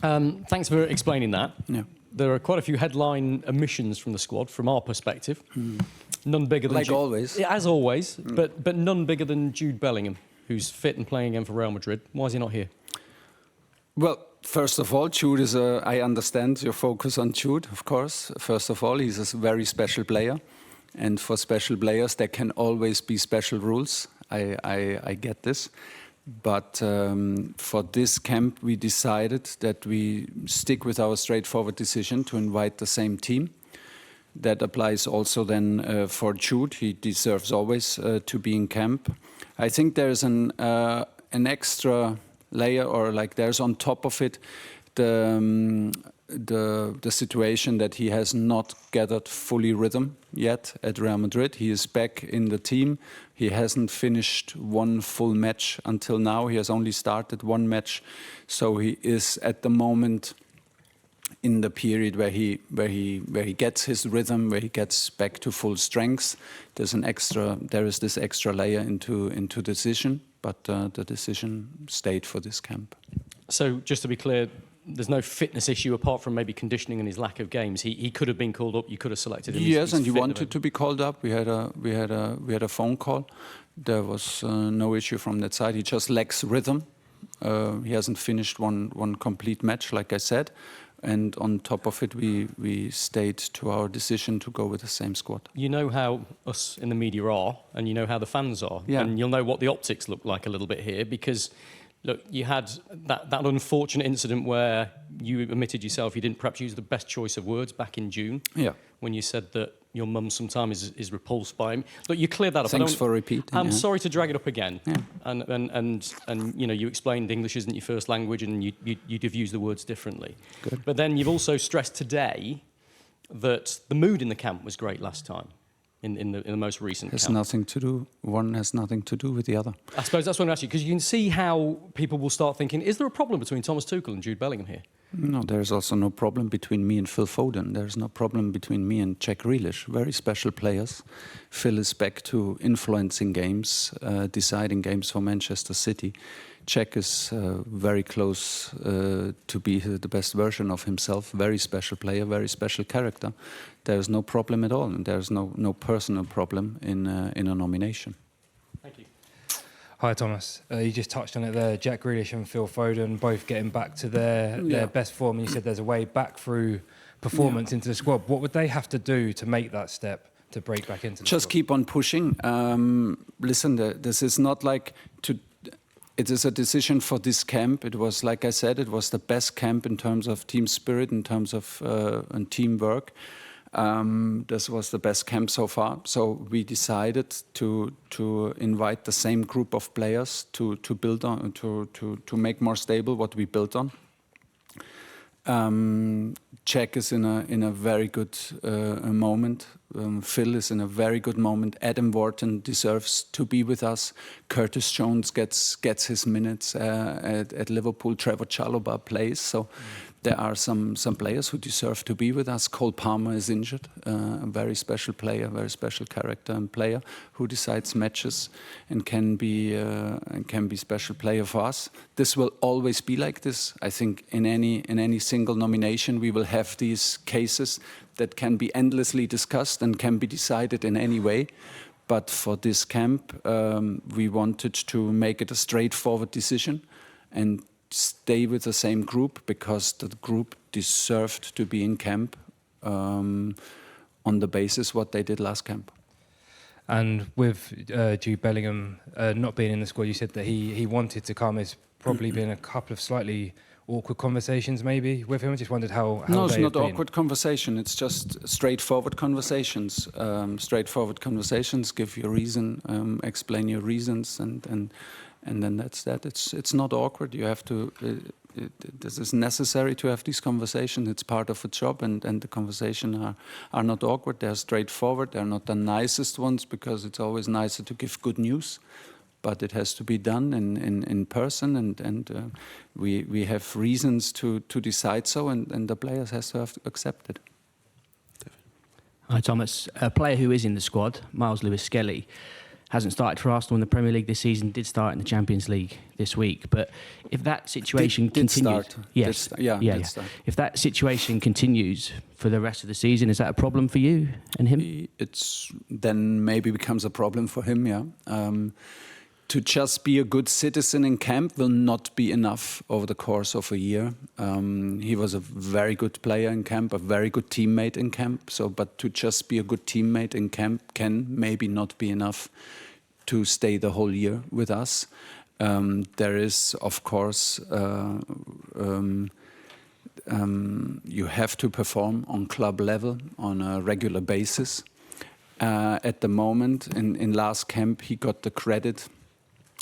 Thanks for explaining that. Yeah. There are quite a few headline omissions from the squad, from our perspective. None bigger than... Like always. Yeah, as always, but none bigger than Jude Bellingham, who's fit and playing again for Real Madrid. Why is he not here? Well, first of all, Jude is I understand your focus on Jude, of course. First of all, he's a very special player. And for special players, there can always be special rules. I get this. But for this camp, we decided that we stick with our straightforward decision to invite the same team. That applies also then for Jude. He deserves always to be in camp. I think there's an extra layer, or like there's on top of it the situation that he has not gathered fully rhythm yet at Real Madrid. He is back in the team. He hasn't finished one full match until now. He has only started one match, so he is at the moment in the period where he gets his rhythm, where he gets back to full strength. There is this extra layer into decision, but the decision stayed for this camp. So just to be clear, there's no fitness issue apart from maybe conditioning and his lack of games. He could have been called up. You could have selected him. Yes, and he wanted to be called up. We had a phone call. There was no issue from that side. He just lacks rhythm. He hasn't finished one complete match, like I said. And on top of it, we stayed to our decision to go with the same squad. You know how us in the media are, and you know how the fans are. Yeah. And you'll know what the optics look like a little bit here, because look, you had that unfortunate incident where you admitted yourself you didn't perhaps use the best choice of words back in June. Yeah. When you said that your mum sometimes is repulsed by him. Look, you cleared that up. Thanks for repeating. I'm sorry to drag it up again. Yeah. And you know, you explained English isn't your first language, and you'd have used the words differently. Good. But then you've also stressed today that the mood in the camp was great last time. In the most recent camp. One has nothing to do with the other. I suppose that's what I'm asking you, because you can see how people will start thinking, is there a problem between Thomas Tuchel and Jude Bellingham here? No, there's also no problem between me and Phil Foden. There's no problem between me and Jack Grealish. Very special players. Phil is back to influencing games, deciding games for Manchester City. Jack is very close to be the best version of himself. Very special player, very special character. There's no problem at all, and there's no personal problem in a nomination. Thank you. Hi, Thomas. You just touched on it there. Jack Grealish and Phil Foden both getting back to their best form. And you said there's a way back through performance into the squad. What would they have to do to make that step to break back into the squad? Just keep on pushing. Listen, this is not like to... It is a decision for this camp. It was, like I said, it was the best camp in terms of team spirit, in terms of teamwork. This was the best camp so far. So we decided to invite the same group of players to build on, to make more stable what we built on. Jack is in a very good moment. Phil is in a very good moment. Adam Wharton deserves to be with us. Curtis Jones gets his minutes at Liverpool. Trevor Chalobah plays. So there are some players who deserve to be with us. Cole Palmer is injured. A very special player, very special character and player who decides matches and can be special player for us. This will always be like this. I think in any single nomination we will have these cases that can be endlessly discussed and can be decided in any way. But for this camp, we wanted to make it a straightforward decision and stay with the same group because the group deserved to be in camp on the basis what they did last camp. And with Jude Bellingham not being in the squad, you said that he wanted to come. There's probably been a couple of slightly awkward conversations maybe with him. I just wondered how No, they it's not have been. awkward conversation. It's just straightforward conversations. Straightforward conversations. Give your reason, explain your reasons, and then that's that. It's not awkward. You have to. This is necessary to have these conversations. It's part of a job, and the conversations are not awkward. They're straightforward. They're not the nicest ones because it's always nicer to give good news. But it has to be done in person, and we have reasons to decide so, and the players have to accept it. Hi, Thomas. A player who is in the squad, Myles Lewis-Skelly, hasn't started for Arsenal in the Premier League this season, did start in the Champions League this week. But if that situation continues... If that situation continues for the rest of the season, is that a problem for you and him? It's then maybe becomes a problem for him, yeah. To just be a good citizen in camp will not be enough over the course of a year. He was a very good player in camp, a very good teammate in camp. But to just be a good teammate in camp can maybe not be enough to stay the whole year with us. There is, of course, you have to perform on club level on a regular basis. At the moment, in last camp, he got the credit.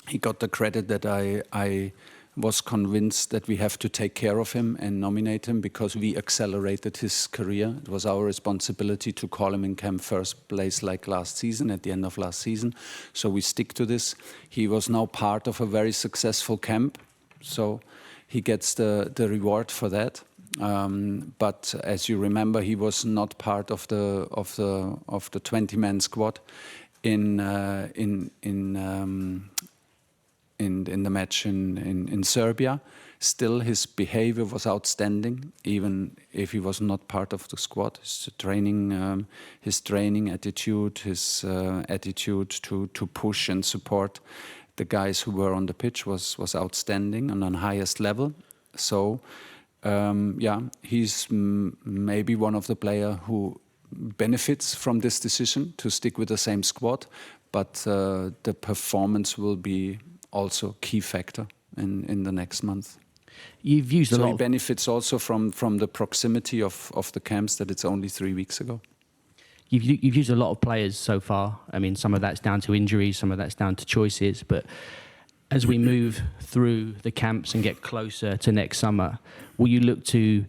He got the credit that I was convinced that we have to take care of him and nominate him because we accelerated his career. It was our responsibility to call him in camp first place like last season, at the end of last season. So we stick to this. He was now part of a very successful camp, so he gets the reward for that. But as you remember, he was not part of the 20-man squad in the match in Serbia. Still, his behavior was outstanding, even if he was not part of the squad. His training attitude, his attitude to push and support the guys who were on the pitch was outstanding and on highest level. So, he's maybe one of the players who benefits from this decision to stick with the same squad, but the performance will be also key factor in the next month. You've used a lot. So he benefits also from the proximity of the camps, that it's only 3 weeks ago. You've used a lot of players so far. I mean, some of that's down to injuries, some of that's down to choices. But as we move through the camps and get closer to next summer, will you look to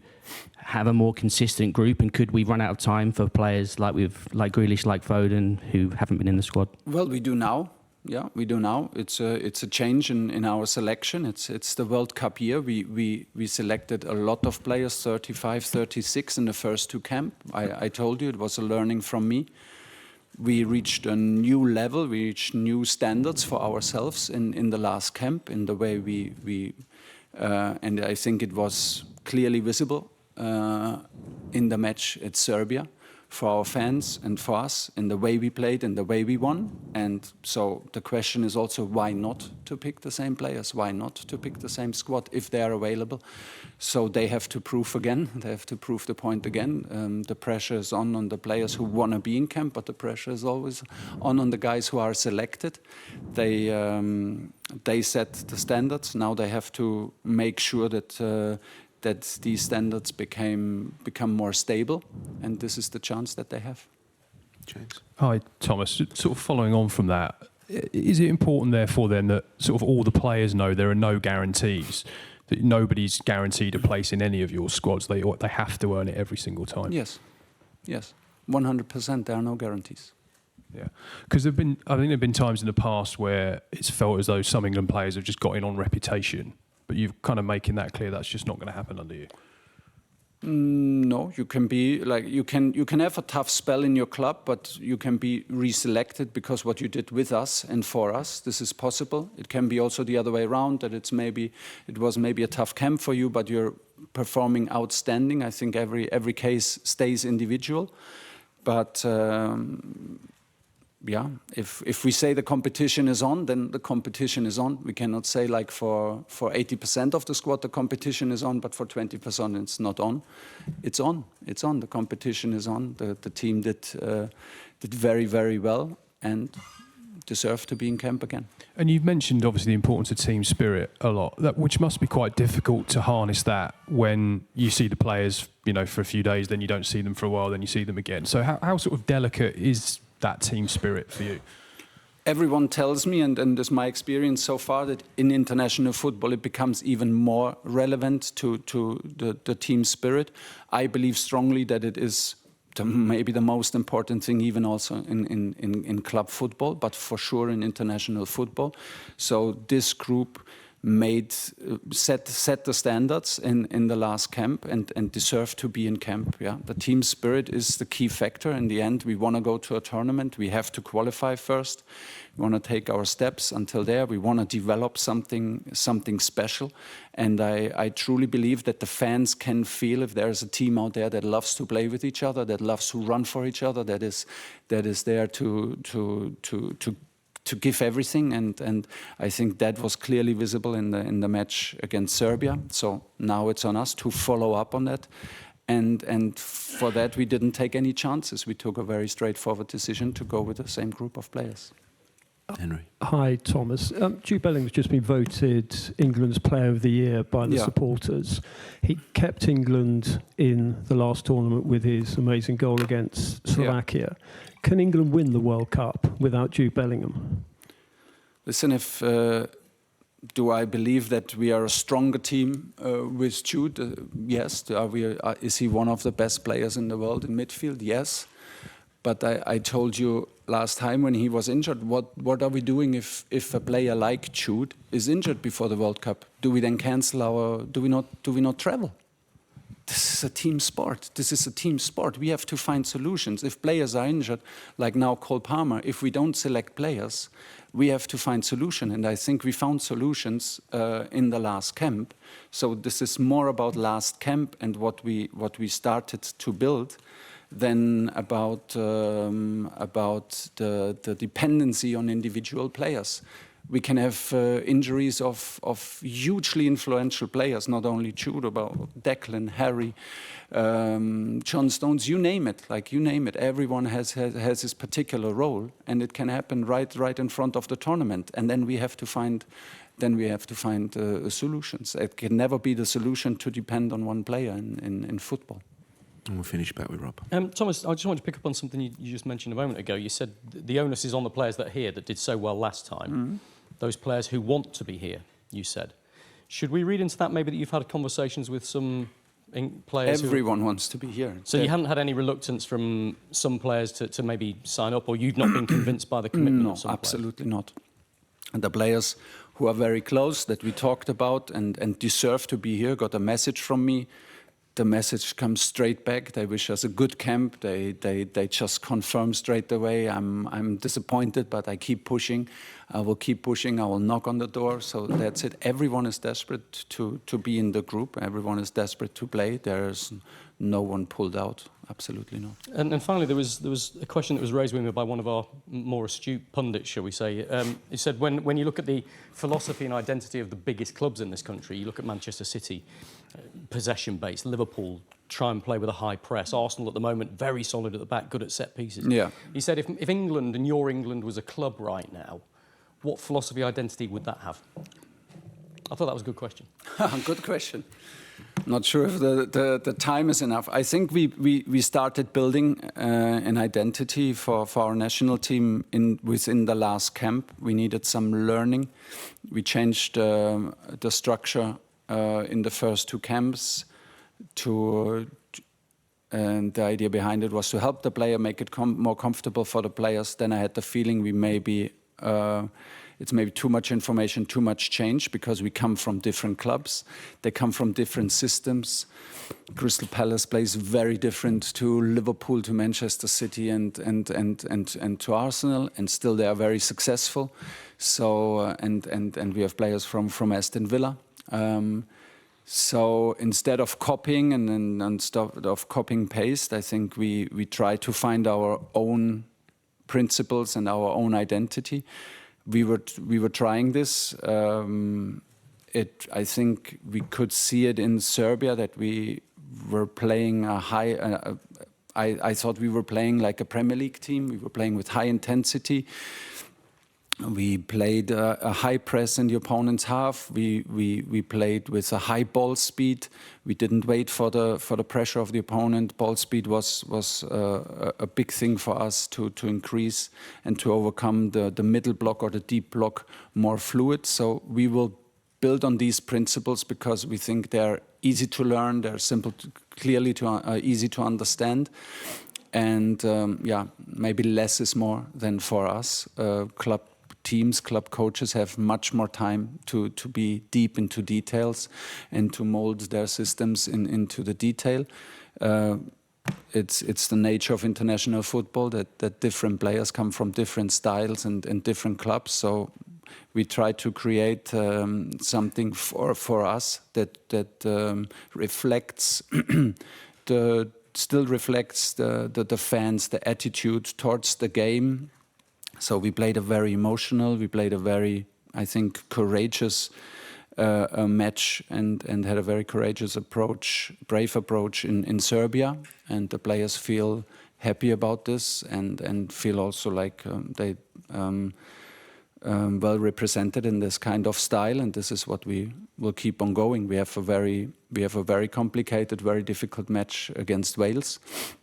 have a more consistent group? And could we run out of time for players like Grealish, like Foden, who haven't been in the squad? Well, we do now. Yeah, we do now. It's a change in our selection. It's the World Cup year. We selected a lot of players, 35, 36 in the first 2 camps. I told you it was a learning from me. We reached a new level. We reached new standards for ourselves in the last camp, in the way we and I think it was clearly visible in the match at Serbia, for our fans and for us, in the way we played and the way we won. And so the question is also, why not to pick the same players? Why not to pick the same squad if they are available? So they have to prove again. They have to prove the point again. The pressure is on the players who want to be in camp, but the pressure is always on the guys who are selected. They set the standards. Now they have to make sure that these standards become more stable, and this is the chance that they have. James. Hi, Thomas. Sort of following on from that, is it important therefore then that sort of all the players know there are no guarantees, that nobody's guaranteed a place in any of your squads? They have to earn it every single time. Yes, 100%. There are no guarantees. Yeah, because I think there've been times in the past where it's felt as though some England players have just got in on reputation. But you're kind of making that clear that's just not going to happen under you. No, you can be like you can have a tough spell in your club, but you can be reselected because what you did with us and for us. This is possible. It can be also the other way around, that it was maybe a tough camp for you, but you're performing outstanding. I think every case stays individual, but. If we say the competition is on, then the competition is on. We cannot say like for 80% of the squad the competition is on, but for 20% it's not on. It's on. It's on. The competition is on. The team did very, very well and deserve to be in camp again. And you've mentioned obviously the importance of team spirit a lot, which must be quite difficult to harness that when you see the players, for a few days, then you don't see them for a while, then you see them again. So how sort of delicate is that team spirit for you? Everyone tells me, and it's my experience so far, that in international football it becomes even more relevant to the team spirit. I believe strongly that it is maybe the most important thing, even also in club football, but for sure in international football. So this group set the standards in the last camp and deserve to be in camp. Yeah, the team spirit is the key factor. In the end, we want to go to a tournament. We have to qualify first. We want to take our steps until there. We want to develop something special. And I truly believe that the fans can feel if there is a team out there that loves to play with each other, that loves to run for each other, that is there to give everything, and I think that was clearly visible in the match against Serbia. So now it's on us to follow up on that, and for that we didn't take any chances. We took a very straightforward decision to go with the same group of players. Henry. Hi, Thomas. Jude Bellingham's just been voted England's Player of the Year by the supporters. He kept England in the last tournament with his amazing goal against Slovakia. Can England win the World Cup without Jude Bellingham? Listen, do I believe that we are a stronger team with Jude? Yes. Is he one of the best players in the world in midfield? Yes. But I told you last time when he was injured, what are we doing if a player like Jude is injured before the World Cup? Do we then cancel do we not travel? This is a team sport. We have to find solutions. If players are injured, like now Cole Palmer, if we don't select players, we have to find solution. And I think we found solutions in the last camp. So this is more about last camp and what we started to build than about the dependency on individual players. We can have injuries of hugely influential players, not only Jude, about Declan, Harry, John Stones, you name it. Everyone has his particular role, and it can happen right in front of the tournament. And then we have to find solutions. It can never be the solution to depend on one player in football. And we'll finish back with Rob. Thomas, I just wanted to pick up on something you just mentioned a moment ago. You said the onus is on the players that are here that did so well last time. Mm-hmm. Those players who want to be here, you said. Should we read into that maybe that you've had conversations with some players? Everyone wants to be here. So you haven't had any reluctance from some players to maybe sign up, or you've not been convinced by the commitment of some absolutely not. And the players who are very close that we talked about and deserve to be here got a message from me. The message comes straight back. They wish us a good camp. They just confirm straight away. I'm disappointed, but I keep pushing. I will keep pushing. I will knock on the door. So that's it. Everyone is desperate to be in the group. Everyone is desperate to play. There's no one pulled out. Absolutely not. And finally, there was a question that was raised with me by one of our more astute pundits, shall we say. He said, when you look at the philosophy and identity of the biggest clubs in this country, you look at Manchester City, possession-based, Liverpool, try and play with a high press, Arsenal at the moment, very solid at the back, good at set pieces. Yeah. He said, if England and your England was a club right now, what philosophy identity would that have? I thought that was a good question. Good question. Not sure if the time is enough. I think we started building an identity for our national team within the last camp. We needed some learning. We changed the structure in the first two camps and the idea behind it was to help the player, make it more comfortable for the players. Then I had the feeling it's maybe too much information, too much change, because we come from different clubs. They come from different systems. Crystal Palace plays very different to Liverpool, to Manchester City, and to Arsenal, and still they are very successful. So and we have players from Aston Villa. So instead of copying and instead of copying paste, I think we try to find our own principles and our own identity. We were trying this. I think we could see it in Serbia that we were playing a high. I thought we were playing like a Premier League team. We were playing with high intensity. We played a high press in the opponent's half. We played with a high ball speed. We didn't wait for the pressure of the opponent. Ball speed was a big thing for us to increase and to overcome the middle block or the deep block more fluid. So we will build on these principles because we think they're easy to learn. They're simple, easy to understand. And maybe less is more than for us. Club teams, club coaches have much more time to be deep into details and to mold their systems into the detail. It's the nature of international football that different players come from different styles and different clubs. So we try to create something for us that reflects still reflects the fans, the attitude towards the game. So we played a very emotional, we played a very, I think, courageous match and had a very courageous approach, brave approach in Serbia. And the players feel happy about this and feel also like they well represented in this kind of style, and this is what we will keep on going. We have a very complicated, very difficult match against Wales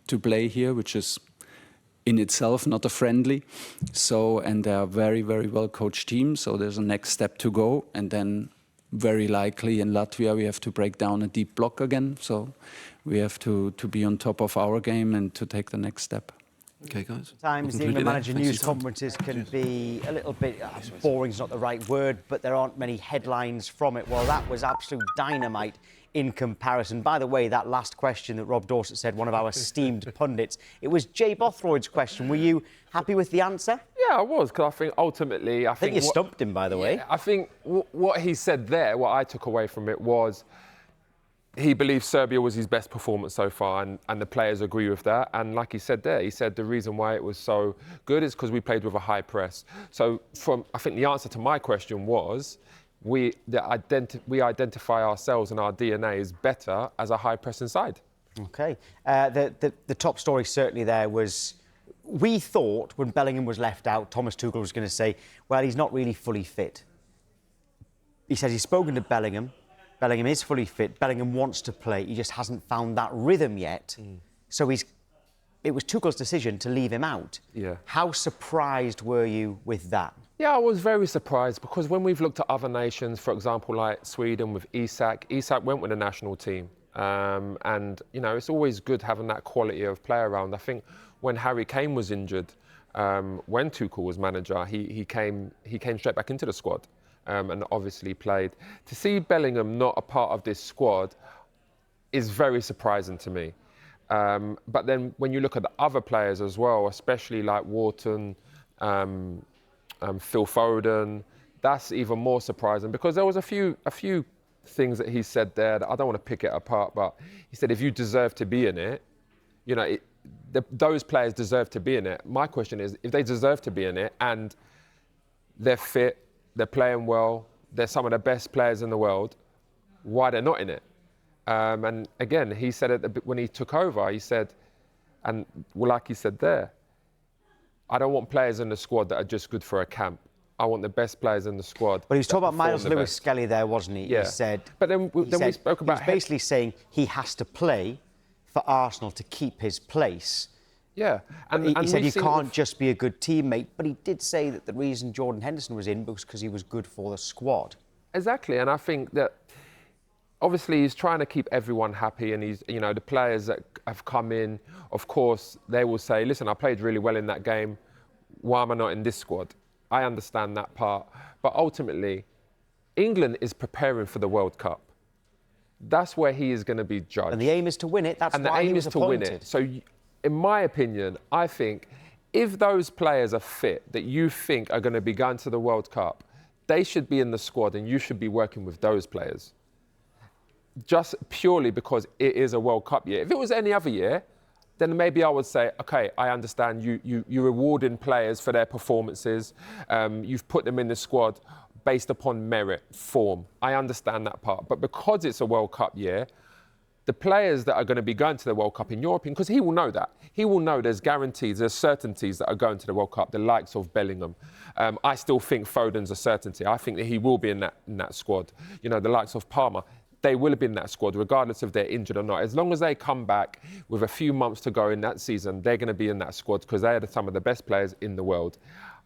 to play here, which is in itself not a friendly. So, and they are very, very well coached team. So there's a next step to go, and then very likely in Latvia we have to break down a deep block again. So we have to be on top of our game and to take the next step. Okay, guys. Sometimes the England manager news conferences can be a little bit boring is not the right word, but there aren't many headlines from it. Well, that was absolute dynamite in comparison. By the way, that last question that Rob Dorset said, one of our esteemed pundits, it was Jay Bothroyd's question. Were you happy with the answer? Yeah, I was, because I think ultimately... I think you stumped him, by the way. I think what he said there, what I took away from it was he believes Serbia was his best performance so far, and the players agree with that. And like he said there, he said the reason why it was so good is because we played with a high press. So I think the answer to my question was we identify ourselves and our DNA is better as a high pressing side. OK. The top story certainly there was, we thought when Bellingham was left out, Thomas Tuchel was going to say, well, he's not really fully fit. He says he's spoken to Bellingham. Bellingham is fully fit. Bellingham wants to play. He just hasn't found that rhythm yet. So it was Tuchel's decision to leave him out. Yeah. How surprised were you with that? Yeah, I was very surprised because when we've looked at other nations, for example, like Sweden with Isak went with the national team. And, you know, it's always good having that quality of player around. I think when Harry Kane was injured, when Tuchel was manager, he came straight back into the squad. And obviously played. To see Bellingham not a part of this squad is very surprising to me. But then when you look at the other players as well, especially like Wharton, Phil Foden, that's even more surprising because there was a few things that he said there that I don't want to pick it apart, but he said if you deserve to be in it, you know, those players deserve to be in it. My question is, if they deserve to be in it and they're fit, they're playing well, they're some of the best players in the world, why they're not in it? And again, he said it when he took over, he said, and like he said there, I don't want players in the squad that are just good for a camp. I want the best players in the squad. But he was talking about Myles Lewis-Skelly there, wasn't he? Yeah. He said... But then we spoke about... He was basically saying he has to play for Arsenal to keep his place. Yeah. And he said you can't just be a good teammate, but he did say that the reason Jordan Henderson was in was because he was good for the squad. Exactly, and I think that obviously he's trying to keep everyone happy, and he's, you know, the players that have come in, of course, they will say, listen, I played really well in that game, why am I not in this squad? I understand that part, but ultimately, England is preparing for the World Cup. That's where he is going to be judged. And the aim is to win it, that's why he was appointed. So, in my opinion, I think if those players are fit that you think are going to be going to the World Cup, they should be in the squad and you should be working with those players. Just purely because it is a World Cup year. If it was any other year, then maybe I would say, OK, I understand you're rewarding players for their performances. You've put them in the squad based upon merit, form. I understand that part. But because it's a World Cup year, the players that are going to be going to the World Cup, in your opinion, because he will know that. He will know there's guarantees, there's certainties that are going to the World Cup, the likes of Bellingham. I still think Foden's a certainty. I think that he will be in that squad. You know, the likes of Palmer, they will be in that squad, regardless if they're injured or not. As long as they come back with a few months to go in that season, they're going to be in that squad because they are some of the best players in the world.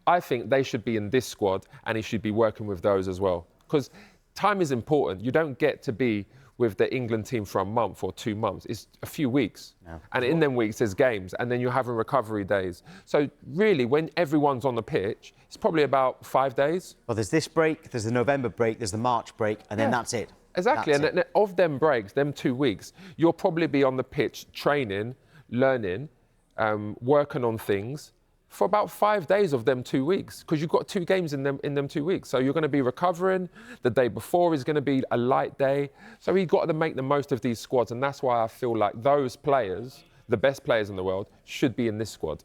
I think they should be in this squad and he should be working with those as well. Because time is important. You don't get to be with the England team for a month or 2 months. It's a few weeks. Yeah. And in them weeks, there's games, and then you're having recovery days. So really, when everyone's on the pitch, it's probably about 5 days. Well, there's this break, there's the November break, there's the March break, and then that's it. Exactly, That's and it. of them breaks, them 2 weeks, you'll probably be on the pitch training, learning, working on things for about 5 days of them 2 weeks, because you've got 2 games in them 2 weeks. So you're going to be recovering. The day before is going to be a light day. So you've got to make the most of these squads, and that's why I feel like those players, the best players in the world, should be in this squad.